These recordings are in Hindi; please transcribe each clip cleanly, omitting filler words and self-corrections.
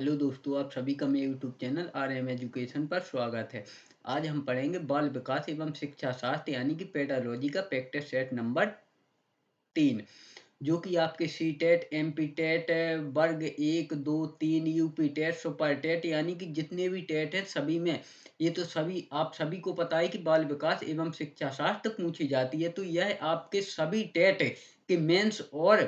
हेलो दोस्तों, आप सभी का मेरे यूट्यूब चैनल आरएम एजुकेशन पर स्वागत है। आज हम पढ़ेंगे बाल विकास एवं शिक्षा शास्त्र यानी कि पेडागोजी का प्रैक्टिस सेट नंबर 3, जो कि आपके C TET, M P TET, वर्ग 1, 2, 3, यूपी टेट, सुपर टेट यानी कि जितने भी टेट हैं सभी में ये तो सभी आप सभी को पता है कि बाल विकास एवं शिक्षा शास्त्र पूछी जाती है। तो यह आपके सभी टेट के मेंस और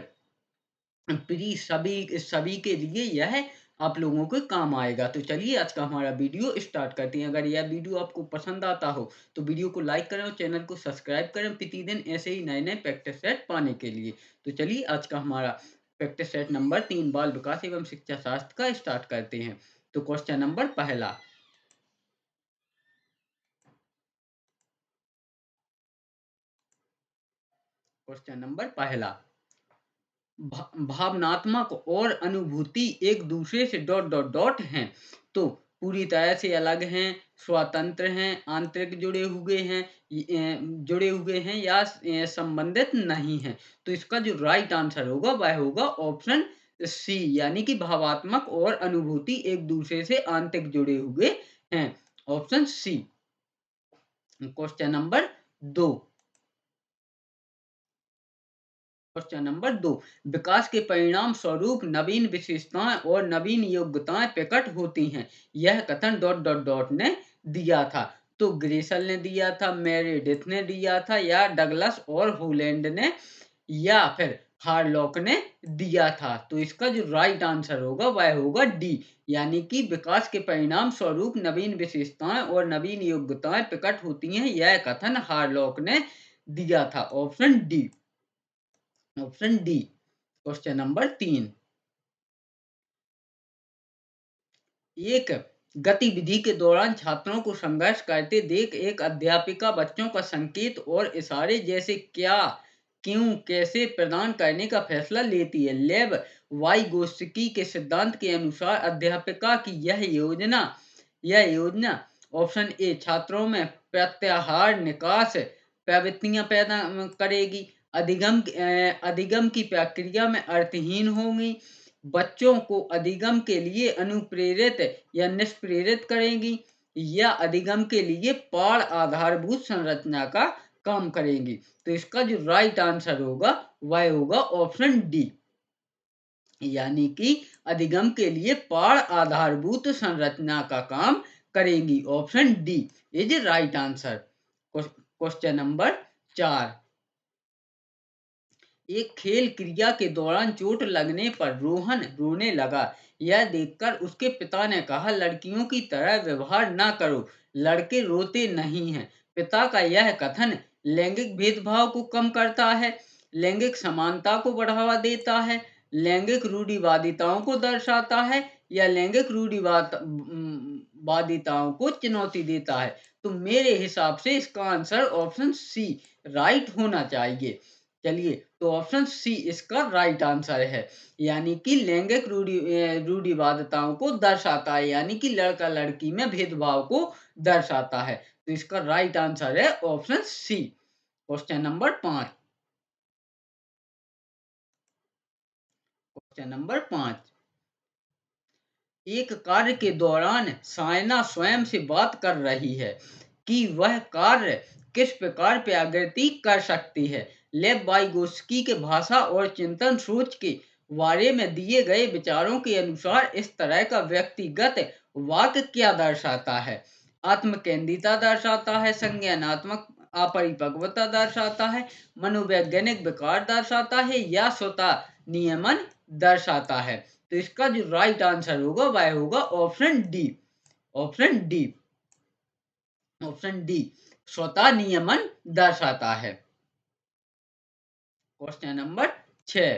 प्री सभी सभी के लिए यह आप लोगों के काम आएगा। तो चलिए आज का हमारा वीडियो स्टार्ट करते हैं। अगर यह वीडियो आपको पसंद आता हो तो वीडियो को लाइक करें और चैनल को सब्सक्राइब करें प्रतिदिन ऐसे ही नए नए प्रैक्टिस सेट पाने के लिए। तो चलिए आज का हमारा प्रैक्टिस सेट नंबर 3 बाल विकास एवं शिक्षा शास्त्र का स्टार्ट करते हैं। तो क्वेश्चन नंबर पहला, क्वेश्चन नंबर पहला, भावनात्मक और अनुभूति एक दूसरे से डॉट डॉट डॉट हैं तो पूरी तरह से अलग हैं, स्वतंत्र हैं, आंतरिक जुड़े हुए हैं या संबंधित नहीं हैं। तो इसका जो राइट आंसर होगा वह होगा ऑप्शन सी, यानी कि भावात्मक और अनुभूति एक दूसरे से आंतरिक जुड़े हुए हैं। Option C. Question number 2, question number 2, विकास के परिणाम स्वरूप नवीन विशेषताएं और नवीन योग्यताएं प्रकट होती हैं। यह कथन डॉट डॉट डॉट ने दिया था। तो ग्रेसल ने दिया था, मेरेडिथ ने दिया था, या डगलस और होलैंड ने, या फिर हार्लॉक ने दिया था। तो इसका जो राइट आंसर होगा वह होगा डी, यानी कि विकास के परिणाम स्वरूप नवीन विशेषताएं और नवीन योग्यताएं प्रकट होती हैं। यह कथन हार्लॉक ने दिया था। Option D. Option D. Question number 3, एक गतिविधि के दौरान छात्रों को संघर्ष करते देख एक अध्यापिका बच्चों का संकेत और इशारे जैसे क्या, क्यों, कैसे प्रदान करने का फैसला लेती है। लेब वाइगोत्स्की के सिद्धांत के अनुसार अध्यापिका की यह योजना ऑप्शन ए छात्रों में प्रत्याहार निकास प्रवृत्तियां पैदा करेगी, अधिगम की प्रक्रिया में अर्थहीन होंगी, बच्चों को अधिगम के लिए अनुप्रेरित या निष्प्रेरित करेंगी, या अधिगम के लिए पाढ़ आधारभूत संरचना का काम करेंगी। तो इसका जो राइट आंसर होगा वह होगा ऑप्शन डी, यानी कि अधिगम के लिए पाढ़ आधारभूत संरचना का काम करेंगी। Option D is right answer. Question number 4, एक खेल क्रिया के दौरान चोट लगने पर रोहन रोने लगा। यह देखकर उसके पिता ने कहा, लड़कियों की तरह व्यवहार ना करो, लड़के रोते नहीं हैं। पिता का यह कथन लैंगिक भेदभाव को कम करता है, लैंगिक समानता को बढ़ावा देता है, लैंगिक रूढ़िवादिताओं को दर्शाता है, या लैंगिक रूढ़िवादिताओं को चुनौती देता है। तो मेरे हिसाब से इसका आंसर ऑप्शन सी राइट होना चाहिए। चलिए, तो ऑप्शन सी इसका राइट आंसर है, यानी कि लैंगिक रूढ़िवादिताओं को दर्शाता है, यानी कि लड़का लड़की में भेदभाव को दर्शाता है। तो इसका राइट आंसर है option C. Question number 5, question number 5, एक कार्य के दौरान सायना स्वयं से बात कर रही है कि वह कार्य किस प्रकार प्रगति कर सकती है। लेव वाइगोत्स्की के भाषा और चिंतन सोच के बारे में दिए गए विचारों के अनुसार इस तरह का व्यक्तिगत वाक्य क्या दर्शाता है। आत्मकेंद्रिता दर्शाता है, संज्ञानात्मक अपरिपक्वता दर्शाता है, मनोवैज्ञानिक विकार दर्शाता है, या स्वतः नियमन दर्शाता है। तो इसका जो राइट आंसर होगा वह होगा option D. Option D. Option D स्वतः नियमन दर्शाता है। क्वेश्चन नंबर 6,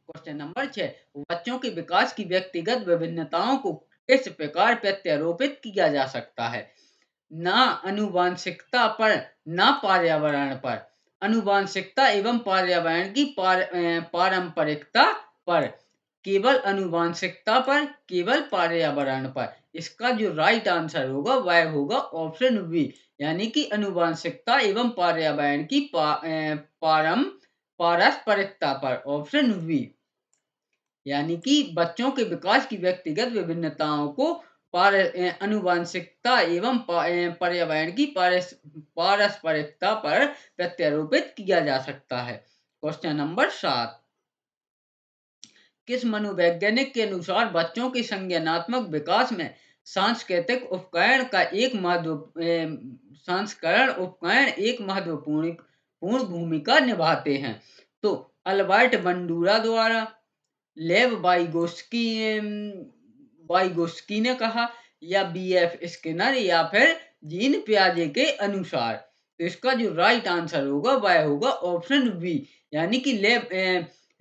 क्वेश्चन नंबर 6, बच्चों के विकास की व्यक्तिगत विभिन्नताओं को किस प्रकार प्रत्यारोपित किया जा सकता है। ना आनुवांशिकता पर, ना पर्यावरण पर, आनुवांशिकता एवं पर्यावरण की पारंपरिकता पर, केवल आनुवांशिकता पर, केवल पर्यावरण पर। इसका जो राइट आंसर होगा वह होगा ऑप्शन बी, यानी कि आनुवांशिकता एवं पर्यावरण की पारस्परिकता पर, ऑप्शन बी। यानी कि बच्चों के विकास की व्यक्तिगत विभिन्नताओं को आनुवंशिकता एवं पर्यावरण की पारस्परिकता पर प्रत्यारोपित किया जा सकता है। क्वेश्चन नंबर 7, किस मनोवैज्ञानिक के अनुसार बच्चों के संज्ञानात्मक विकास में सांस्कृतिक उपकरण का सांस्करण उपकरण एक महत्वपूर्ण भूमिका निभाते हैं? तो अल्बर्ट बंडूरा द्वारा, लेव वाइगोस्की ने कहा, या बीएफ स्किनर, या फिर जीन पियाजे के अनुसार? तो इसका जो राइट आंसर होगा वह होगा ऑप्शन बी, यानी कि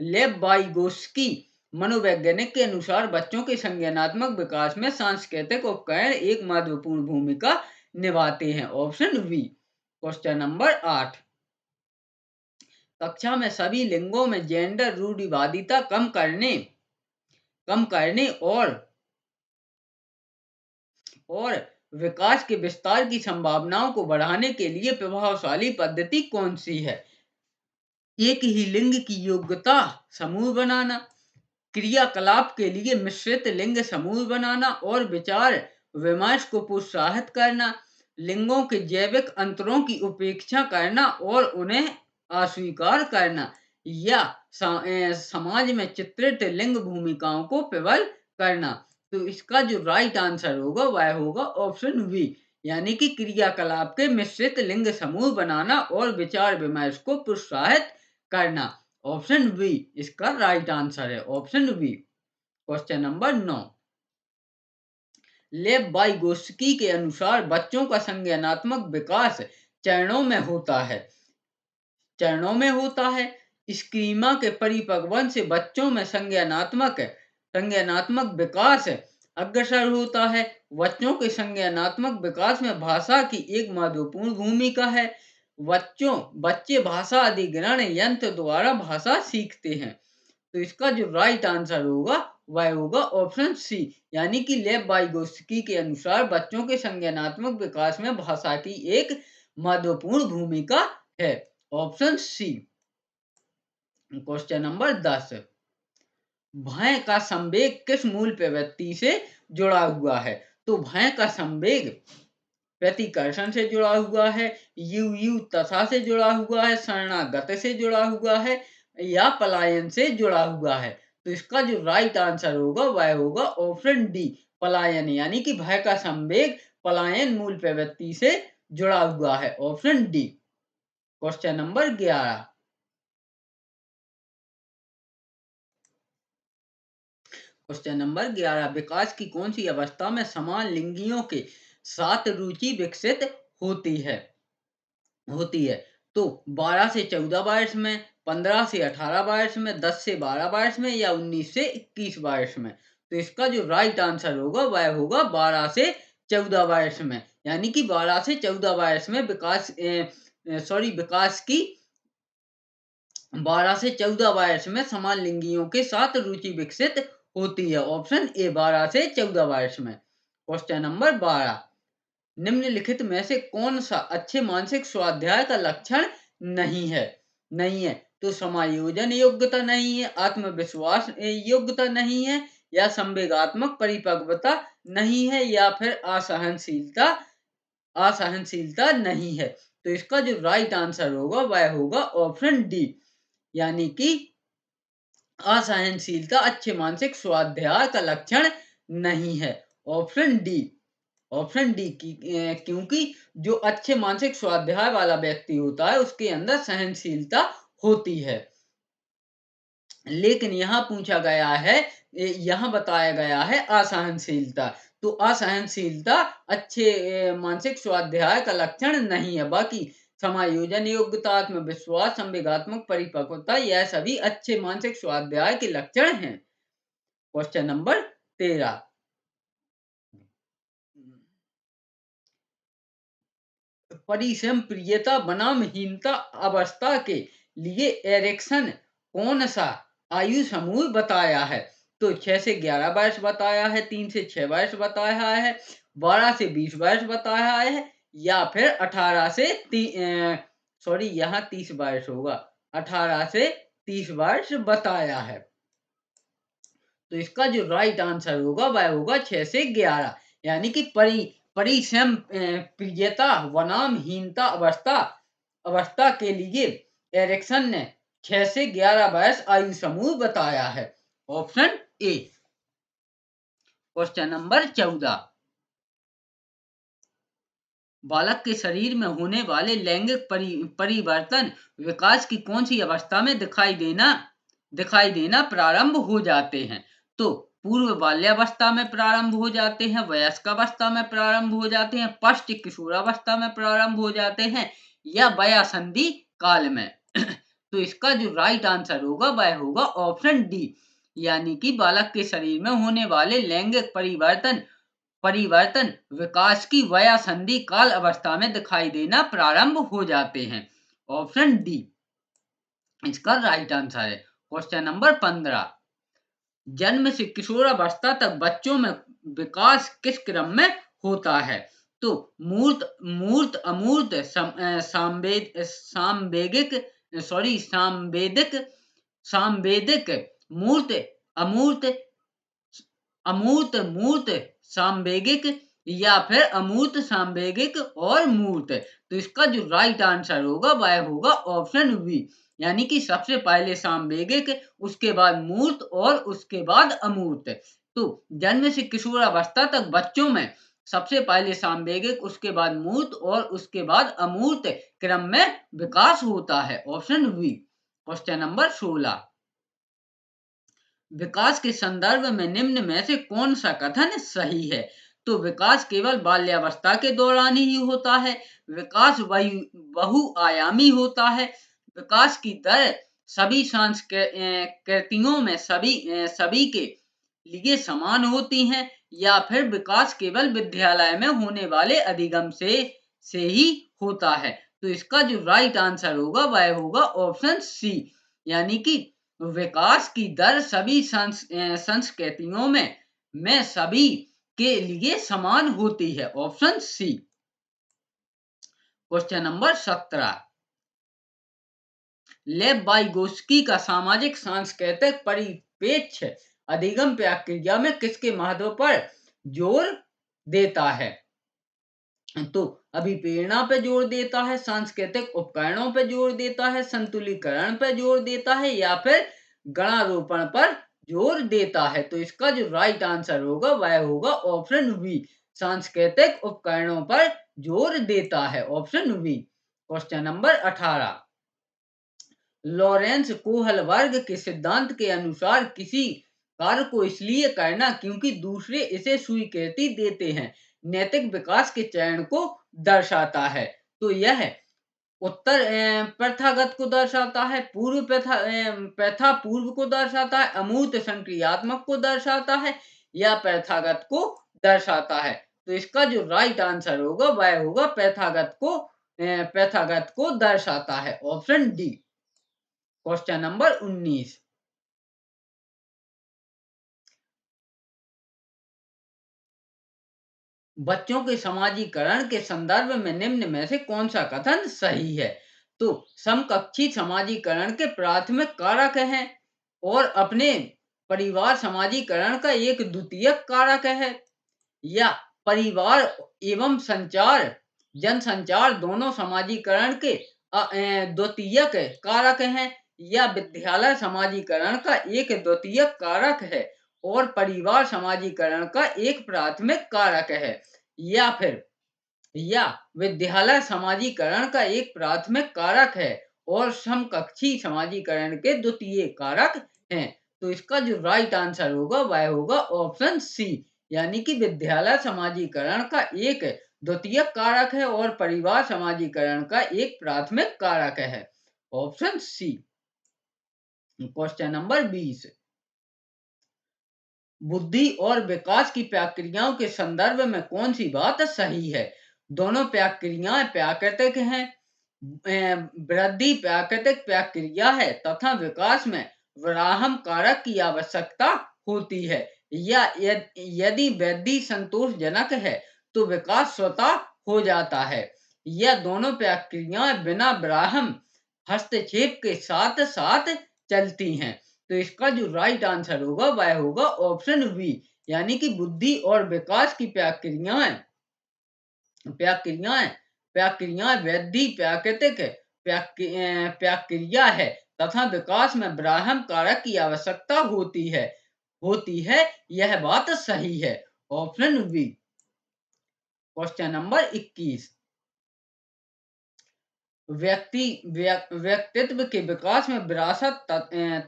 लेव वाइगोस्की मनोवैज्ञानिक के अनुसार बच्चों के संज्ञानात्मक विकास में सांस्कृतिक उपकरण एक महत्वपूर्ण भूमिका निभाते हैं, ऑप्शन बी। क्वेश्चन नंबर 8, कक्षा में सभी लिंगों में जेंडर रूढ़िवादिता कम करने और विकास के विस्तार की संभावनाओं को बढ़ाने के लिए प्रभावशाली पद्धति कौन सी है? एक ही लिंग की योग्यता समूह बनाना, क्रियाकलाप के लिए मिश्रित लिंग समूह बनाना और विचार विमर्श को प्रोत्साहित करना, लिंगों के जैविक अंतरों की उपेक्षा करना और उन्हें अस्वीकार करना, या समाज में चित्रित लिंग भूमिकाओं को प्रबल करना? तो इसका जो राइट आंसर होगा वह होगा ऑप्शन बी, यानी कि क्रियाकलाप के मिश्रित लिंग समूह बनाना और विचार विमर्श को प्रोत्साहित करना, ऑप्शन बी इसका राइट आंसर है, ऑप्शन बी। क्वेश्चन नंबर 9, लेव वाइगोस्की के अनुसार बच्चों का संज्ञानात्मक विकास चरणों में होता है। स्कीमा के परिपक्वन से बच्चों में संज्ञानात्मक विकास अग्रसर होता है। बच्चों के संज्ञानात्मक विकास में भाषा की एक महत्वपूर्ण भूमिका है। बच्चे भाषा अधिग्रहण यंत्र द्वारा भाषा सीखते हैं। तो इसका जो राइट आंसर होगा वह होगा ऑप्शन सी, यानी कि लेव वाइगोस्की के अनुसार बच्चों के संज्ञानात्मक विकास में भाषा की एक महत्वपूर्ण भूमिका है, ऑप्शन सी। क्वेश्चन नंबर 10, भय का संवेग किस मूल प्रवृत्ति से जुड़ा हुआ है? तो भय का संवेग प्रतिकर्षण से जुड़ा हुआ है, यू तथा से जुड़ा हुआ है, शरणागत से जुड़ा हुआ है, या पलायन से जुड़ा हुआ है? तो इसका जो राइट आंसर होगा वह होगा ऑप्शन डी, पलायन, यानी कि भय का संवेग पलायन मूल प्रवृत्ति से जुड़ा हुआ है, ऑप्शन डी। क्वेश्चन नंबर 11, विकास की कौन सी अवस्था में समान लिंगियों के साथ रुचि विकसित होती है? तो 12 से 14 वर्ष में, 15 से 18 वर्ष में, 10 से 12 वर्ष में, या 19 से 21 वर्ष में? तो इसका जो राइट आंसर होगा वह होगा 12 से 14 वर्ष में, यानी कि 12 से 14 वर्ष में विकास की 12 से 14 वर्ष में समान लिंगियों के साथ रुचि विकसित होती है, ऑप्शन ए, 12 से 14 वर्ष में। क्वेश्चन नंबर 12, निम्नलिखित में से कौन सा अच्छे मानसिक स्वाध्याय का लक्षण नहीं है? तो समायोजन योग्यता नहीं है, आत्मविश्वास योग्यता नहीं है, या संवेगात्मक परिपक्वता नहीं है, या फिर असहनशीलता नहीं है? तो इसका जो राइट आंसर होगा वह होगा ऑप्शन डी, यानी कि असहनशीलता अच्छे मानसिक स्वाध्याय का लक्षण नहीं है, ऑप्शन डी। क्योंकि जो अच्छे मानसिक स्वाध्याय वाला व्यक्ति होता है उसके अंदर सहनशीलता होती है। लेकिन यहाँ बताया गया है असहनशीलता। तो असहनशीलता अच्छे मानसिक स्वाध्याय का लक्षण नहीं है। बाकी समायोजन योग्यता, आत्मविश्वास, संवेगात्मक परिपक्वता, यह सभी अच्छे मानसिक स्वाध्याय के लक्षण हैं। क्वेश्चन नंबर 13, परिसंप्रियता बनामहीनता अवस्था के लिए एरिक्सन कौन सा आयु समूह बताया है? तो 6 से 11 वर्ष बताया है, 3 से 6 वर्ष बताया है, 12 से 20 वर्ष बताया है, या फिर 18 से 30 वर्ष होगा, 18 से 30 वर्ष बताया है। तो इसका जो राइट आंसर होगा वह होगा 6 से 11, यानी कि परिसम प्रियता वनामहीनता अवस्था अवस्था के लिए एरिक्सन ने 6 से 11 वर्ष आयु समूह बताया है। Option A. क्वेश्चन नंबर 14, बालक के शरीर में होने वाले लैंगिक परिवर्तन विकास की कौन सी अवस्था में दिखाई देना प्रारंभ हो जाते हैं? तो पूर्व बाल्यावस्था में प्रारंभ हो जाते हैं, वयस्कावस्था में प्रारंभ हो जाते हैं, पश्च किशोरावस्था में प्रारंभ हो जाते हैं, या वयासंधि काल में। तो इसका जो राइट आंसर होगा वह होगा ऑप्शन डी, यानी कि बालक के शरीर में होने वाले लैंगिक परिवर्तन विकास की वयासंधि काल अवस्था में दिखाई देना प्रारंभ हो जाते हैं। ऑप्शन डी इसका राइट आंसर है। क्वेश्चन नंबर 15, जन्म से किशोरावस्था तक बच्चों में विकास किस क्रम में होता है? तो मूर्त अमूर्त सांवेदिक मूर्त अमूर्त मूर्त सांवेगिक, या फिर अमूर्त सांवेगिक और मूर्त। तो इसका जो राइट आंसर होगा वह होगा ऑप्शन बी, यानी कि सबसे पहले सांवेगिक, उसके बाद मूर्त और उसके बाद अमूर्त। तो जन्म से किशोरावस्था तक बच्चों में सबसे पहले सांवेगिक, उसके बाद मूर्त और उसके बाद अमूर्त क्रम में विकास होता है। Option B. क्वेश्चन नंबर 16, विकास के संदर्भ में निम्न में से कौन सा कथन सही है? तो विकास केवल बाल्यावस्था के दौरान ही होता है, विकास बहुआयामी होता है, विकास की दर सभी संस्कृतियों में सभी के लिए समान होती हैं, या फिर विकास केवल विद्यालय में होने वाले अधिगम से ही होता है। तो इसका जो राइट आंसर होगा वह होगा ऑप्शन सी, यानी कि विकास की दर सभी संस्कृतियों में सभी के लिए समान होती है। Option C. क्वेश्चन नंबर 17, लेव वाइगोस्की का सामाजिक सांस्कृतिक परिप्रेक्ष्य अधिगम प्रक्रिया में किसके महत्व पर जोर देता है? तो अभिप्रेरणा पे जोर देता है, सांस्कृतिक उपकरणों पे जोर देता है, संतुलीकरण पे जोर देता है, या फिर गणारोपण पर जोर देता है? तो इसका जो राइट आंसर होगा वह होगा ऑप्शन बी, सांस्कृतिक उपकरणों पर जोर देता है। Option B. Question number 18, Lawrence Kohlberg के सिद्धांत के अनुसार किसी कार्य को इसलिए करना क्योंकि दूसरे इसे स्वीकृति देते हैं नैतिक विकास के चरण को दर्शाता है। तो यह उत्तर प्रथागत को दर्शाता है, पूर्व प्रथा पूर्व को दर्शाता है, अमूर्त संक्रियात्मक को दर्शाता है, या प्रथागत को दर्शाता है? तो इसका जो राइट आंसर होगा वह होगा प्रथागत को दर्शाता है। Option D. क्वेश्चन नंबर 19, बच्चों के समाजीकरण के संदर्भ में निम्न में से कौन सा कथन सही है? तो समकक्षी समाजीकरण के प्राथमिक कारक हैं और अपने परिवार समाजीकरण का एक द्वितीयक कारक है, या परिवार एवं जनसंचार दोनों समाजीकरण के द्वितीयक कारक हैं, या विद्यालय समाजीकरण का एक द्वितीयक कारक है और परिवार समाजीकरण का एक प्राथमिक कारक है, या विद्यालय समाजीकरण का एक प्राथमिक कारक है और समकक्षी समाजीकरण के द्वितीय कारक हैं? तो इसका जो राइट आंसर होगा वह होगा ऑप्शन सी, यानी कि विद्यालय समाजीकरण का एक द्वितीय कारक है और परिवार समाजीकरण का एक प्राथमिक कारक है। Option C. क्वेश्चन नंबर 20, बुद्धि और विकास की प्रक्रियाओं के संदर्भ में कौन सी बात सही है? दोनों प्रक्रियाएं प्राकृतिक हैं, वृद्धि प्राकृतिक प्रक्रिया है तथा विकास में विराम कारक की आवश्यकता होती है, या यदि वृद्धि संतोषजनक है तो विकास स्वतः हो जाता है, या दोनों प्रक्रियाएं बिना विराम हस्तक्षेप के साथ साथ चलती हैं। तो इसका जो राइट आंसर होगा वह होगा ऑप्शन बी, यानी कि बुद्धि और विकास की प्रक्रियाएं प्रक्रियाएं प्रक्रियाएं वृद्धि प्राकृतिक प्रक्रिया है तथा विकास में ब्राह्मण कारक की आवश्यकता होती है। यह बात सही है। Option B. Question number 21। व्यक्तित्व के विकास में विरासत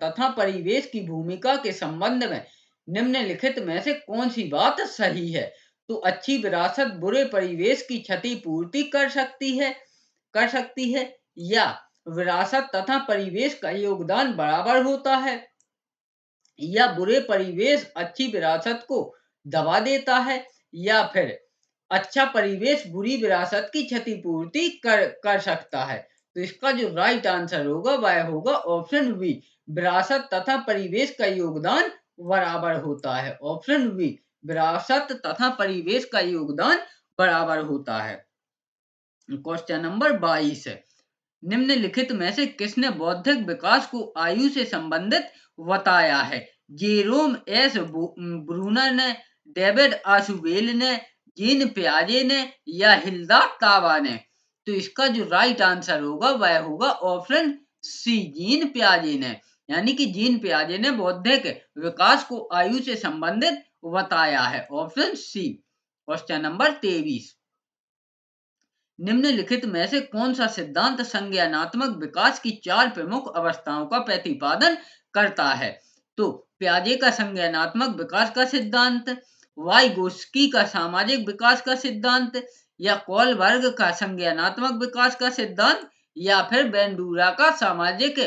तथा परिवेश की भूमिका के संबंध में निम्नलिखित में से कौन सी बात सही है? तो अच्छी विरासत बुरे परिवेश की क्षतिपूर्ति कर सकती है या विरासत तथा परिवेश का योगदान बराबर होता है, या बुरे परिवेश अच्छी विरासत को दबा देता है, या फिर अच्छा परिवेश बुरी विरासत की क्षतिपूर्ति कर सकता है। तो इसका जो राइट आंसर होगा वह होगा ऑप्शन बी, विरासत तथा परिवेश का योगदान बराबर होता है। ऑप्शन बी, विरासत तथा परिवेश का योगदान बराबर होता है। क्वेश्चन नंबर 22 है, निम्नलिखित में से किसने बौद्धिक विकास को आयु से संबंधित बताया है? जेरोम एस ब्रूनर ने, डेविड आशुबेल ने, जीन पियाजे ने, या हिल्दा ताबा ने? तो इसका जो राइट आंसर होगा वह होगा ऑप्शन सी, जीन पियाजे ने, यानी कि जीन पियाजे ने बौद्धिक विकास को आयु से संबंधित बताया है। Option C. Question number 23। निम्नलिखित में से कौन सा सिद्धांत संज्ञानात्मक विकास की 4 प्रमुख अवस्थाओं का प्रतिपादन करता है? तो पियाजे का संज्ञानात्मक विकास का सिद्धांत, वाइगोस्की का सामाजिक विकास का सिद्धांत, या कोलबर्ग का संज्ञानात्मक विकास का सिद्धांत, या फिर बेंडूरा का सामाजिक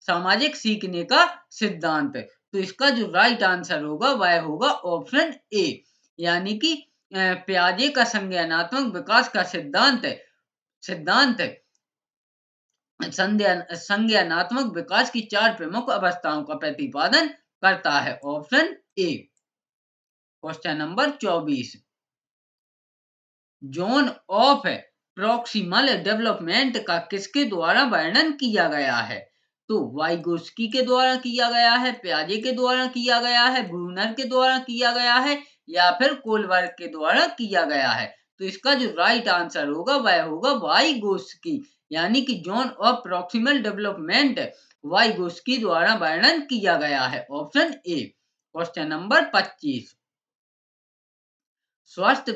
सामाजिक सीखने का सिद्धांत? तो इसका जो राइट आंसर होगा वह होगा ऑप्शन ए, यानी कि पियाजे का संज्ञानात्मक विकास का सिद्धांत संज्ञानात्मक विकास की 4 प्रमुख अवस्थाओं का प्रतिपादन करता है। Option A. Question number 24। Zone of proximal development का किसके द्वारा वर्णन किया गया है? तो वाइगोस्की के द्वारा किया गया है, पियाजे के द्वारा किया गया है, ब्रूनर के द्वारा किया गया है, या फिर कोलबर्ग के द्वारा किया गया है? तो इसका जो राइट आंसर होगा वह होगा वाइगोस्की, यानी कि zone of proximal development Vygotsky द्वारा वर्णन किया गया है। Option A. Question number 25। स्वस्थ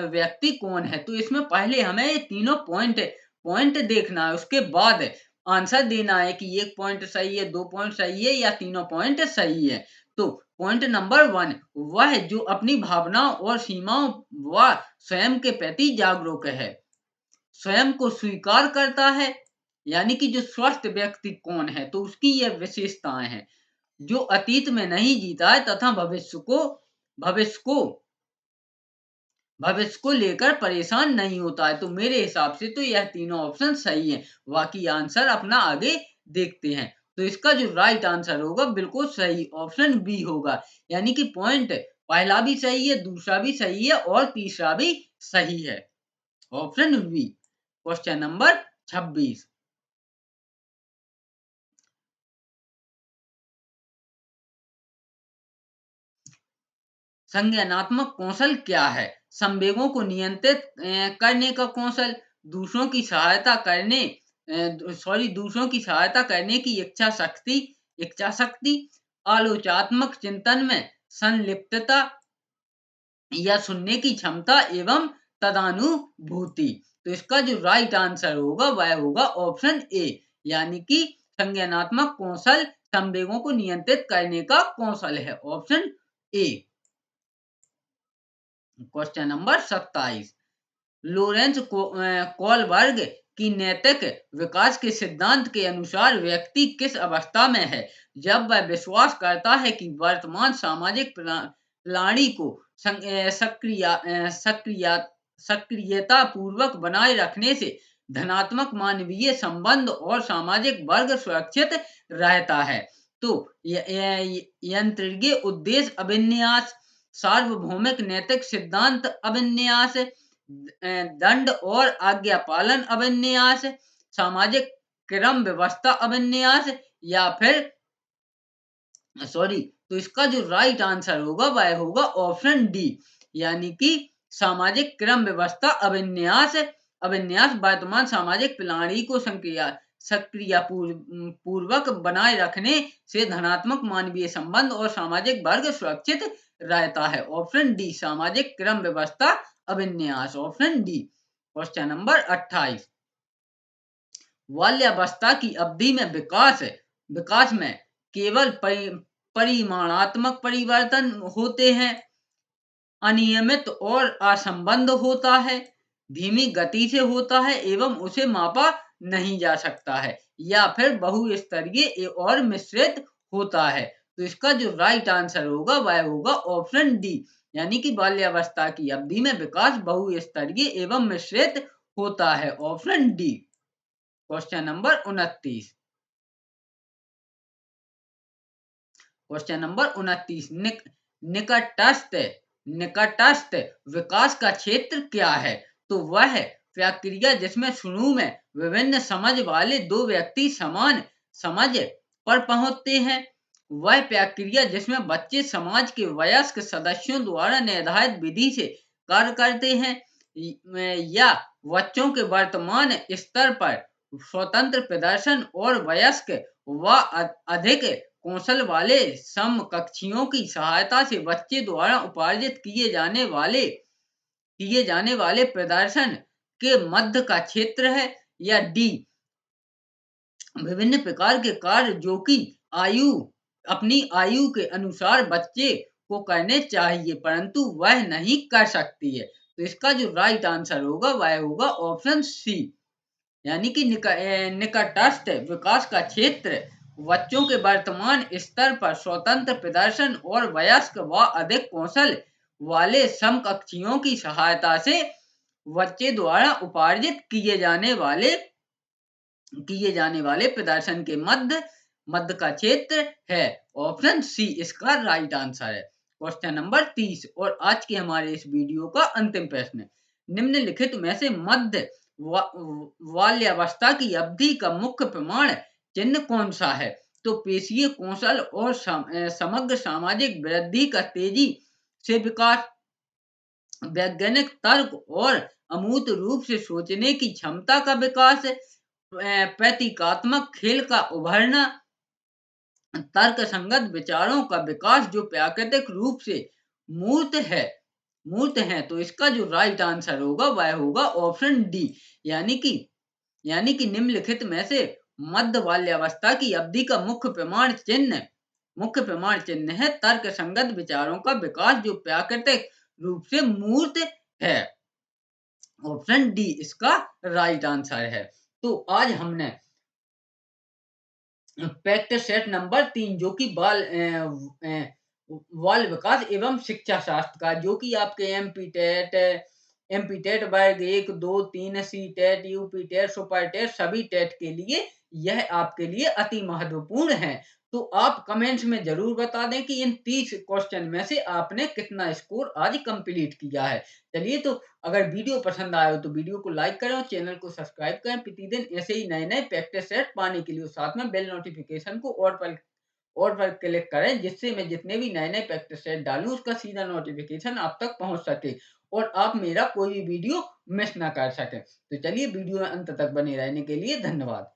व्यक्ति कौन है? तो इसमें पहले हमें ये तीनों पॉइंट देखना है, उसके बाद आंसर देना है कि एक पॉइंट सही है, 2 पॉइंट सही है, या तीनों पॉइंट सही है। तो पॉइंट नंबर 1, वह जो अपनी भावनाओं और सीमाओं व स्वयं के प्रति जागरूक है, स्वयं को स्वीकार करता है। यानी कि जो स्वस्थ व्यक्ति कौन है, तो उसकी यह विशेषताएं हैं। जो अतीत में नहीं जीता है तथा भविष्य को लेकर परेशान नहीं होता है। तो मेरे हिसाब से तो यह तीनों ऑप्शन सही है। बाकी आंसर अपना आगे देखते हैं। तो इसका जो राइट आंसर होगा बिल्कुल सही ऑप्शन बी होगा, यानी कि पॉइंट पहला भी सही है, दूसरा भी सही है, और तीसरा भी सही है। Option B. Question number 26। संज्ञानात्मक कौशल क्या है? संवेगों को नियंत्रित करने का कौशल, दूसरों की सहायता करने की इच्छा शक्ति, आलोचनात्मक चिंतन में संलिप्तता, या सुनने की क्षमता एवं तदानुभूति? तो इसका जो राइट आंसर होगा वह होगा ऑप्शन ए, यानी कि संज्ञानात्मक कौशल संवेगों को नियंत्रित करने का कौशल है। Option A. Question number 27। Lorentz Kohlberg की नैतिक विकास के सिद्धांत के अनुसार व्यक्ति किस अवस्था में है जब वह विश्वास करता है कि वर्तमान सामाजिक प्रणाली को सक्रियता पूर्वक बनाए रखने से धनात्मक मानवीय संबंध और सामाजिक वर्ग सुरक्षित रहता है? तो यंत्रणीय उद्देश्य अभिन्यास, सार्वभौमिक नैतिक सिद्धांत अभिन्यास, दंड और आज्ञा पालन अभिन्यास, सामाजिक क्रम व्यवस्था अभिन्यास या फिर तो इसका जो राइट आंसर होगा वह होगा ऑप्शन डी, यानी कि सामाजिक क्रम व्यवस्था अभिन्यास। अभिन्यास वर्तमान सामाजिक प्रणाली को सक्रिय पूर्वक बनाए रखने से धनात्मक मानवीय संबंध और सामाजिक वर्ग सुरक्षित रहता है। ऑप्शन डी सामाजिक क्रम व्यवस्था अभिन्यास, ऑप्शन डी। क्वेश्चन नंबर 28, बाल्यावस्था की अवधि में विकास में केवल परिमाणात्मक परिवर्तन होते हैं, अनियमित और असंबद्ध होता है, धीमी गति से होता है एवं उसे मापा नहीं जा सकता है, या फिर बहुस्तरीय और मिश्रित होता है। तो इसका जो राइट आंसर होगा वह होगा ऑप्शन डी, यानी कि बाल्यावस्था की अवधि में विकास बहुस्तरीय एवं मिश्रित होता है, option D. Question number 29, question number 29, निकटस्थ विकास का क्षेत्र क्या है? तो वह प्रक्रिया जिसमें शुरू में विभिन्न समझ वाले दो व्यक्ति समान समझ पर पहुंचते हैं, वह प्रक्रिया जिसमें बच्चे समाज के वयस्क सदस्यों द्वारा निर्धारित विधि से कार्य करते हैं, या बच्चों के वर्तमान स्तर पर स्वतंत्र प्रदर्शन और वयस्क व अधिक कौशल वाले समकक्षियों की सहायता से बच्चे द्वारा उपार्जित किए जाने वाले प्रदर्शन के मध्य का क्षेत्र है, या डी विभिन्न प्रकार के कार्य जो कि अपनी आयु के अनुसार बच्चे को करने चाहिए परंतु वह नहीं कर सकती है। तो इसका जो राइट आंसर होगा वह होगा ऑप्शन सी, यानी कि निकटस्थ विकास का क्षेत्र बच्चों के वर्तमान स्तर पर स्वतंत्र प्रदर्शन और वयस्क व अधिक कौशल वाले समकक्षियों की सहायता से बच्चे द्वारा उपार्जित किए जाने वाले प्रदर्शन के मध्य का क्षेत्र है, ऑप्शन सी इसका राइट आंसर है। क्वेश्चन नंबर 30 और आज के हमारे इस वीडियो का अंतिम प्रश्न, निम्नलिखित में से मध्य बाल्यावस्था की अवधि का मुख्य प्रमाण चिन्ह कौन सा है? तो पेशीय कौशल और समग्र सामाजिक वृद्धि का तेजी से विकास, वैज्ञानिक तर्क और अमूर्त रूप से सोचने की क्षमता का विकास, प्रतीकात्मक खेल का उभरना, तर्क संगत विचारों का विकास जो प्राकृतिक रूप से मूर्त है। तो इसका जो राइट आंसर होगा वह होगा ऑप्शन डी, यानी कि निम्नलिखित में से मध्य बाल्यावस्था की अवधि का मुख्य प्रमाण चिन्ह है तर्क संगत विचारों का विकास जो प्राकृतिक रूप से मूर्त है, ऑप्शन डी इसका राइट आंसर है। तो आज हमने प्रैक्टिस सेट नंबर 3 जो कि बाल विकास एवं शिक्षा शास्त्र का, जो कि आपके एमपी टेट वर्ग 1, 2, 3, C TET, UP TET, super TET सभी टेट के लिए यह आपके लिए अति महत्वपूर्ण है। तो आप कमेंट्स में जरूर बता दें कि इन 30 क्वेश्चन में से आपने कितना स्कोर आज कंप्लीट किया है। चलिए, तो अगर वीडियो पसंद आए हो तो वीडियो को लाइक करें और चैनल को सब्सक्राइब करें प्रतिदिन ऐसे ही नए प्रैक्टिस सेट पाने के लिए। साथ में बेल नोटिफिकेशन को और पर क्लिक करें जिससे मैं जितने भी नए प्रैक्टिस सेट डालूं उसका सीधा नोटिफिकेशन आप तक पहुंच सके और आप मेरा कोई भी वीडियो मिस ना कर सके। तो चलिए, वीडियो में अंत तक बने रहने के लिए धन्यवाद।